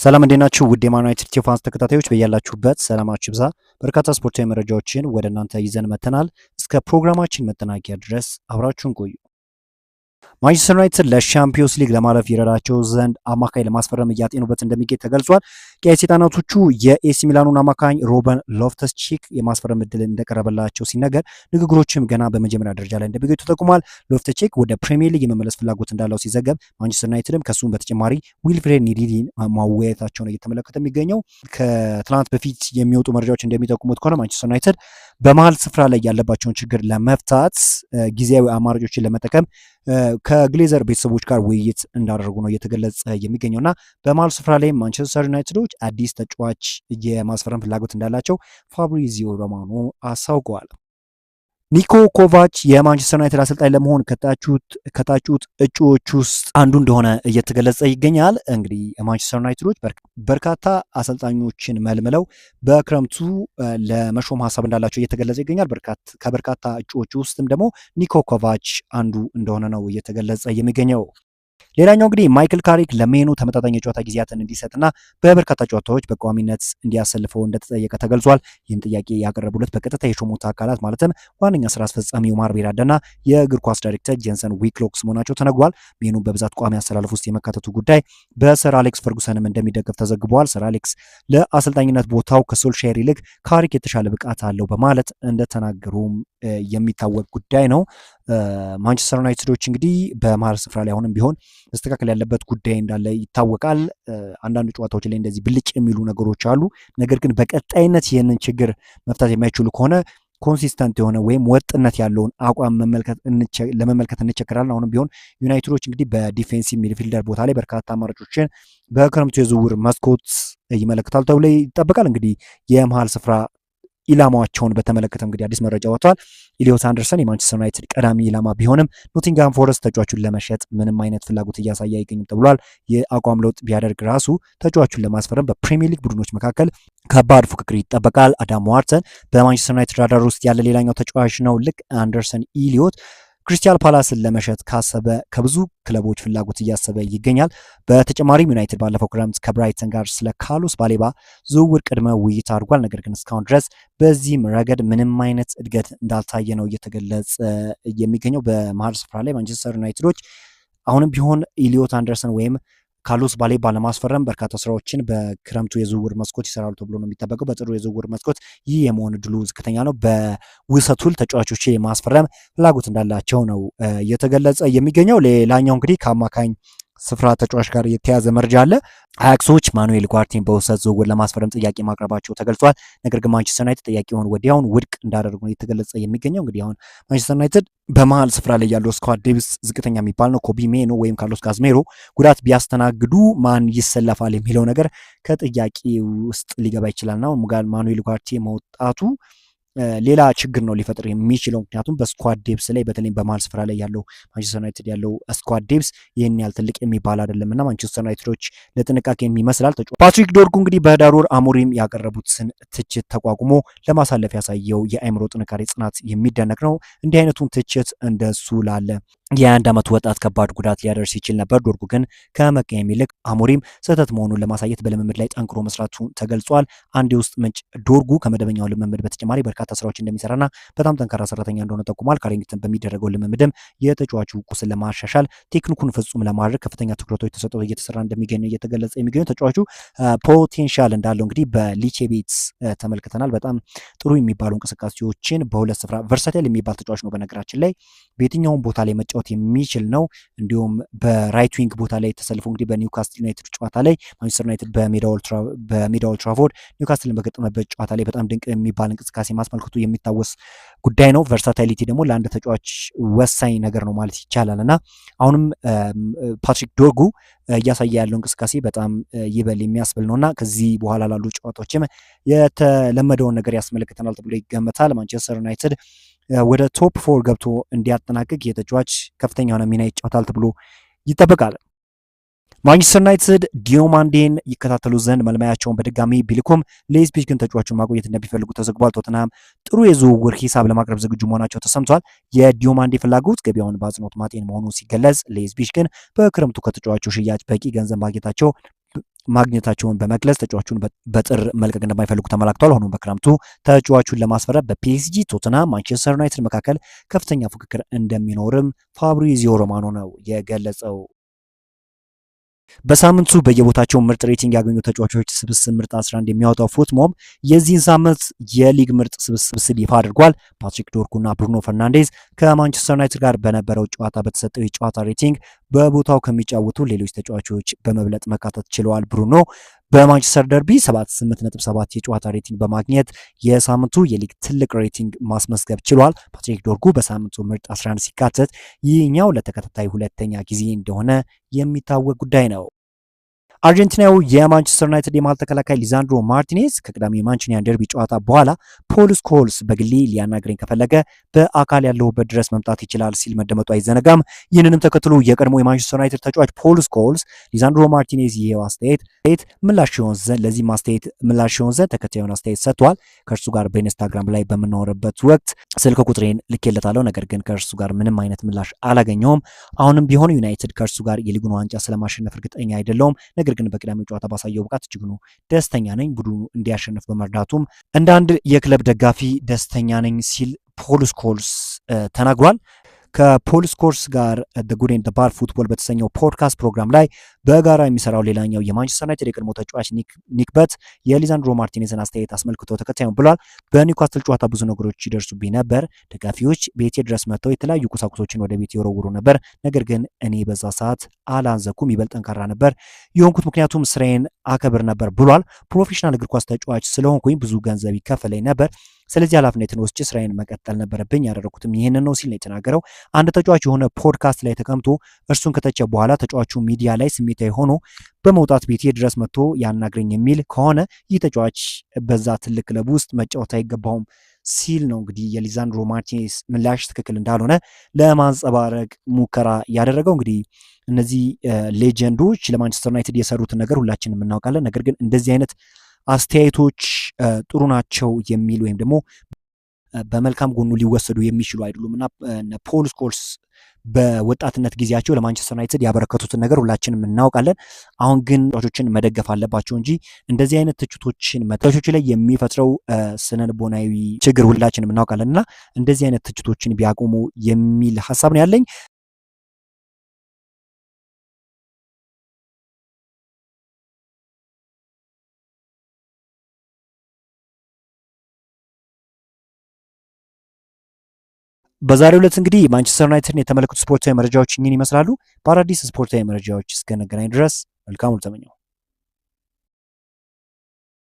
ሰላም እንዴት ናችሁ? ውድ የማን ዩናይትድ ፋንስ ተከታታዮች በያላችሁበት ሰላማችሁ ይብዛ። በርካታ ስፖርታዊ መረጃዎችን ወደ እናንተ ይዘን መጥተናል። እስከ ፕሮግራማችን መጠናቂያ ድረስ አብራችሁን ቆዩ። ማንቸስተር ዩናይትድ ለሻምፒዮንስ ሊግ ለማለፍ ይረዳቸው ዘንድ አማካይ ለማስፈረም እያጤኑበት እንደሚገኝ ተገልጿል። ቀይ ሰይጣናቶቹ የኤሲ ሚላኑን አማካኝ ሮበን ሎፍተስ ቺክ የማስፈረም እድል እንደቀረበላቸው ሲነገር ንግግሮችም ገና በመጀመሪያ ደረጃ ላይ እንደሚገኙ ተጠቁሟል። ሎፍተስ ቺክ ወደ ፕሪሚየር ሊግ የመመለስ ፍላጎት እንዳለው ሲዘገብ፣ ማንቸስተር ዩናይትድም ከሱም በተጨማሪ ዊልፍሬድ ኒዲዲን ማወያየታቸውን እየተመለከተ የሚገኘው ከትናንት በፊት የሚወጡ መረጃዎች እንደሚጠቁሙት ከሆነ ማንቸስተር ዩናይትድ በመሀል ስፍራ ላይ ያለባቸውን ችግር ለመፍታት ጊዜያዊ አማራጮችን ለመጠቀም ከግሌዘር ቤተሰቦች ጋር ውይይት እንዳደረጉ ነው እየተገለጸ የሚገኘውና በመሀል ስፍራ ላይ ማንቸስተር ዩናይትዶች አዲስ ተጫዋች የማስፈረም ፍላጎት እንዳላቸው ፋብሪዚዮ ሮማኖ አሳውቀዋል። ኒኮ ኮቫች የማንቸስተር ዩናይትድ አሰልጣኝ ለመሆን ከታጩት እጩዎች ውስጥ አንዱ እንደሆነ እየተገለጸ ይገኛል። እንግዲህ የማንቸስተር ዩናይትዶች በርካታ አሰልጣኞችን መልምለው በክረምቱ ለመሾም ሀሳብ እንዳላቸው እየተገለጸ ይገኛል። ከበርካታ እጩዎች ውስጥም ደግሞ ኒኮ ኮቫች አንዱ እንደሆነ ነው እየተገለጸ የሚገኘው። ሌላኛው እንግዲህ ማይክል ካሪክ ለሜኑ ተመጣጣኝ የጨዋታ ጊዜያትን እንዲሰጥና በበርካታ ጨዋታዎች በቋሚነት እንዲያሰልፈው እንደተጠየቀ ተገልጿል። ይህን ጥያቄ ያቀረቡለት በቀጥታ የሾሙት አካላት ማለትም ዋነኛ ስራ አስፈጻሚው ማር ቤራዳና የእግር ኳስ ዳይሬክተር ጄንሰን ዊክሎክስ መሆናቸው ተነግሯል። ሜኑ በብዛት ቋሚ አሰላለፍ ውስጥ የመካተቱ ጉዳይ በሰር አሌክስ ፈርጉሰንም እንደሚደገፍ ተዘግቧል። ሰር አሌክስ ለአሰልጣኝነት ቦታው ከሶልሻየር ይልቅ ካሪክ የተሻለ ብቃት አለው በማለት እንደተናገሩም የሚታወቅ ጉዳይ ነው። ማንቸስተር ዩናይትዶች እንግዲህ በመሀል ስፍራ ላይ አሁንም ቢሆን መስተካከል ያለበት ጉዳይ እንዳለ ይታወቃል። አንዳንድ ጨዋታዎች ላይ እንደዚህ ብልጭ የሚሉ ነገሮች አሉ። ነገር ግን በቀጣይነት ይህንን ችግር መፍታት የማይችሉ ከሆነ ኮንሲስተንት የሆነ ወይም ወጥነት ያለውን አቋም ለመመልከት እንቸገራለን። አሁንም ቢሆን ዩናይትዶች እንግዲህ በዲፌንሲቭ ሚድፊልደር ቦታ ላይ በርካታ አማራጮችን በክረምቱ የዝውውር መስኮት ይመለከታሉ ተብሎ ይጠበቃል። እንግዲህ የመሀል ስፍራ ኢላማቸውን በተመለከተ እንግዲህ አዲስ መረጃ ወጥቷል። ኢሊዮት አንደርሰን የማንቸስተር ዩናይትድ ቀዳሚ ኢላማ ቢሆንም ኖቲንግሃም ፎረስት ተጫዋቹን ለመሸጥ ምንም አይነት ፍላጎት እያሳየ አይገኝም ተብሏል። የአቋም ለውጥ ቢያደርግ ራሱ ተጫዋቹን ለማስፈረም በፕሪሚየር ሊግ ቡድኖች መካከል ከባድ ፉክክር ይጠበቃል። አዳም ዋርተን በማንቸስተር ዩናይትድ ራዳር ውስጥ ያለ ሌላኛው ተጫዋች ነው። ልክ አንደርሰን ኢሊዮት ክሪስታል ፓላስን ለመሸጥ ካሰበ ከብዙ ክለቦች ፍላጎት እያሰበ ይገኛል። በተጨማሪም ዩናይትድ ባለፈው ክረምት ከብራይተን ጋር ስለ ካርሎስ ባሌባ ዝውውር ቅድመ ውይይት አድርጓል። ነገር ግን እስካሁን ድረስ በዚህም ረገድ ምንም አይነት እድገት እንዳልታየ ነው እየተገለጸ የሚገኘው። በመሀል ስፍራ ላይ ማንቸስተር ዩናይትዶች አሁንም ቢሆን ኢሊዮት አንደርሰን ወይም ካርሎስ ባሌባ ለማስፈረም በርካታ ስራዎችን በክረምቱ የዝውውር መስኮት ይሰራሉ ተብሎ ነው የሚጠበቀው። በጥሩ የዝውውር መስኮት ይህ የመሆን እድሉ ዝቅተኛ ነው። በውሰት ውል ተጫዋቾች የማስፈረም ፍላጎት እንዳላቸው ነው እየተገለጸ የሚገኘው። ሌላኛው እንግዲህ ከአማካኝ ስፍራ ተጫዋች ጋር የተያዘ መረጃ አለ። አያክሶች ማኑኤል ጓርቴን በውሰት ዝውውር ለማስፈረም ጥያቄ ማቅረባቸው ተገልጿል። ነገር ግን ማንቸስተር ዩናይትድ ጥያቄውን ወዲያውን ውድቅ እንዳደረጉ ነው የተገለጸ የሚገኘው። እንግዲህ አሁን ማንቸስተር ዩናይትድ በመሀል ስፍራ ላይ ያለው ስኳድ ዴፕዝ ዝቅተኛ የሚባል ነው። ኮቢ ሜኖ ወይም ካርሎስ ካዝሜሮ ጉዳት ቢያስተናግዱ ማን ይሰለፋል የሚለው ነገር ከጥያቄ ውስጥ ሊገባ ይችላልና ማኑኤል ጓርቴ መውጣቱ ሌላ ችግር ነው ሊፈጥር የሚችለው። ምክንያቱም በስኳድ ዴፕስ ላይ በተለይ በመሀል ስፍራ ላይ ያለው ማንቸስተር ዩናይትድ ያለው ስኳድ ዴፕስ ይህን ያህል ትልቅ የሚባል አይደለም እና ማንቸስተር ዩናይትዶች ለጥንቃቄ ይመስላል። ፓትሪክ ዶርጉ እንግዲህ በህዳር ወር አሞሪም ያቀረቡትን ትችት ተቋቁሞ ለማሳለፍ ያሳየው የአእምሮ ጥንካሬ ጽናት የሚደነቅ ነው። እንዲህ አይነቱን ትችት እንደሱ ላለ የ21 ዓመት ወጣት ከባድ ጉዳት ሊያደርስ ይችል ነበር። ዶርጉ ግን ከመቀየም ይልቅ አሞሪም ስህተት መሆኑን ለማሳየት በልምምድ ላይ ጠንክሮ መስራቱ ተገልጿል። አንድ የውስጥ ምንጭ ዶርጉ ከመደበኛው ልምምድ በተጨማሪ በርካታ ስራዎች እንደሚሰራና በጣም ጠንካራ ሰራተኛ እንደሆነ ጠቁሟል። ካሪንግተን በሚደረገው ልምምድም የተጫዋቹ ቁስል ለማሻሻል ቴክኒኩን ፍጹም ለማድረግ ከፍተኛ ትኩረቶች ተሰጥተው እየተሰራ እንደሚገኝ እየተገለጸ የሚገኙ ተጫዋቹ ፖቴንሻል እንዳለው እንግዲህ በሊቼ ቤትስ ተመልክተናል። በጣም ጥሩ የሚባሉ እንቅስቃሴዎችን በሁለት ስፍራ ቨርሳታይል የሚባል ተጫዋች ነው። በነገራችን ላይ በየትኛውም ቦታ ላይ መጫወት የሚችል ነው። እንዲሁም በራይት ዊንግ ቦታ ላይ ተሰልፎ እንግዲህ በኒውካስትል ዩናይትድ ጨዋታ ላይ ማንቸስተር ዩናይትድ በሜዳ ኦልድ ትራፎርድ ኒውካስትልን በገጠመበት ጨዋታ ላይ በጣም ድንቅ የሚባል እንቅስቃሴ ማስመልከቱ የሚታወስ ጉዳይ ነው። ቨርሳታይሊቲ ደግሞ ለአንድ ተጫዋች ወሳኝ ነገር ነው ማለት ይቻላል እና አሁንም ፓትሪክ ዶርጉ እያሳየ ያለው እንቅስቃሴ በጣም ይበል የሚያስብል ነው እና ከዚህ በኋላ ላሉ ጨዋታዎችም የተለመደውን ነገር ያስመለክተናል ተብሎ ይገመታል። ማንቸስተር ዩናይትድ ወደ ቶፕ 4 ገብቶ እንዲያጠናቅቅ የተጫዋች ከፍተኛ የሆነ ሚና ይጫወታል ተብሎ ይጠበቃል። ማንቸስተር ዩናይትድ ዲዮማንዴን ይከታተሉ ዘንድ መልማያቸውን በድጋሚ ቢልኩም ሌዝቢች ግን ተጫዋቹን ማቆየት እንደሚፈልጉ ተዘግቧል። ቶተንሃም ጥሩ የዝውውር ሂሳብ ለማቅረብ ዝግጁ መሆናቸው ተሰምቷል። የዲዮማንዴ ፍላጎት ገበያውን በአጽንኦት ማጤን መሆኑ ሲገለጽ፣ ሌዝቢች ግን በክረምቱ ከተጫዋቹ ሽያጭ በቂ ገንዘብ ማግኘታቸው ማግኘታቸውን በመግለጽ ተጫዋቹን በጥር መልቀቅ እንደማይፈልጉ ተመላክቷል። ሆኖም በክረምቱ ተጫዋቹን ለማስፈረም በፒኤስጂ፣ ቶተንሃም፣ ማንቸስተር ዩናይትድ መካከል ከፍተኛ ፉክክር እንደሚኖርም ፋብሪዚዮ ሮማኖ ነው የገለጸው። በሳምንቱ በየቦታቸው ምርጥ ሬቲንግ ያገኙ ተጫዋቾች ስብስብ ምርጥ 11 የሚያወጣው ፉትሞብ የዚህን ሳምንት የሊግ ምርጥ ስብስብ ይፋ አድርጓል። ፓትሪክ ዶርጉና ብሩኖ ፈርናንዴዝ ከማንቸስተር ዩናይትድ ጋር በነበረው ጨዋታ በተሰጠው የጨዋታ ሬቲንግ በቦታው ከሚጫወቱ ሌሎች ተጫዋቾች በመብለጥ መካተት ችለዋል። ብሩኖ በማንቸስተር ደርቢ 78.7 የጨዋታ ሬቲንግ በማግኘት የሳምንቱ የሊግ ትልቅ ሬቲንግ ማስመዝገብ ችሏል። ፓትሪክ ዶርጉ በሳምንቱ ምርጥ 11 ሲካተት ይህኛው ለተከታታይ ሁለተኛ ጊዜ እንደሆነ የሚታወቅ ጉዳይ ነው። አርጀንቲናዊ የማንቸስተር ዩናይትድ የመሃል ተከላካይ ሊዛንድሮ ማርቲኔዝ ከቅዳሜ የማንቹኒያን ደርቢ ጨዋታ በኋላ ፖል ስኮልስ በግሌ ሊያናግረኝ ከፈለገ በአካል ያለሁበት ድረስ መምጣት ይችላል ሲል መደመጡ አይዘነጋም። ይህንንም ተከትሎ የቀድሞ የማንቸስተር ዩናይትድ ተጫዋች ፖል ስኮልስ ሊዛንድሮ ማርቲኔዝ ይሄው አስተያየት ምላሽ ሲሆን ዘንድ ተከታዩን አስተያየት ሰጥቷል። ከእርሱ ጋር በኢንስታግራም ላይ በምናወርበት ወቅት ስልክ ቁጥሬን ልኬለታለሁ፣ ነገር ግን ከእርሱ ጋር ምንም አይነት ምላሽ አላገኘውም። አሁንም ቢሆን ዩናይትድ ከእርሱ ጋር የሊጉን ዋንጫ ስለማሸነፍ እርግጠኛ አይደለውም፣ ነገር ግን በቅዳሜው ጨዋታ ባሳየው ብቃት እጅግ ደስተኛ ነኝ። ቡድኑ እንዲያሸንፍ በመርዳቱም እንደ አንድ የክለብ ደጋፊ ደስተኛ ነኝ ሲል ፖል ስኮልስ ተናግሯል። ከፖል ስኮልስ ጋር ዘ ጉድ ኤንድ ዘ ባድ ፉትቦል በተሰኘው ፖድካስት ፕሮግራም ላይ በጋራ የሚሰራው ሌላኛው የማንቸስተር ዩናይትድ የቀድሞ ተጫዋች ኒክበት የሊዛንድሮ ማርቲኔዝን አስተያየት አስመልክቶ ተከታዩን ብሏል። በኒውካስትል ጨዋታ ብዙ ነገሮች ይደርሱብኝ ነበር። ደጋፊዎች ቤቴ ድረስ መጥተው የተለያዩ ቁሳቁሶችን ወደ ቤት ይወረውሩ ነበር። ነገር ግን እኔ በዛ ሰዓት አላንዘኩም፣ ይበልጥ ጠንካራ ነበር የሆንኩት፣ ምክንያቱም ስራዬን አከብር ነበር ብሏል። ፕሮፌሽናል እግር ኳስ ተጫዋች ስለሆንኩኝ ብዙ ገንዘብ ይከፈለኝ ነበር። ስለዚህ ኃላፊነትን ወስጄ ስራዬን መቀጠል ነበረብኝ። ያደረኩትም ይህንን ነው ሲል ነው የተናገረው። አንድ ተጫዋች የሆነ ፖድካስት ላይ ተቀምጦ እርሱን ከተቸ በኋላ ተጫዋቹ ሚዲያ ላይ ስሜታዊ ሆኖ በመውጣት ቤቴ ድረስ መጥቶ ያናግረኝ የሚል ከሆነ ይህ ተጫዋች በዛ ትልቅ ክለብ ውስጥ መጫወት አይገባውም ሲል ነው እንግዲህ የሊዛንድሮ ማርቲኔዝ ምላሽ ትክክል እንዳልሆነ ለማንጸባረቅ ሙከራ ያደረገው። እንግዲህ እነዚህ ሌጀንዶች ለማንቸስተር ዩናይትድ የሰሩትን ነገር ሁላችንም እናውቃለን። ነገር ግን እንደዚህ አይነት አስተያየቶች ጥሩ ናቸው የሚል ወይም ደግሞ በመልካም ጎኑ ሊወሰዱ የሚችሉ አይደሉም እና ፖል ስኮልስ በወጣትነት ጊዜያቸው ለማንቸስተር ዩናይትድ ያበረከቱትን ነገር ሁላችንም እናውቃለን። አሁን ግን ተጫዋቾችን መደገፍ አለባቸው እንጂ እንደዚህ አይነት ትችቶችን ተጫዋቾች ላይ የሚፈጥረው ስነልቦናዊ ችግር ሁላችንም እናውቃለን እና እንደዚህ አይነት ትችቶችን ቢያቆሙ የሚል ሀሳብ ነው ያለኝ። በዛሬው ዕለት እንግዲህ ማንቸስተር ዩናይትድን የተመለከቱ ስፖርታዊ መረጃዎች እኚህን ይመስላሉ። በአዳዲስ ስፖርታዊ መረጃዎች እስከነገናኝ ድረስ መልካም ሁሉ ተመኘው።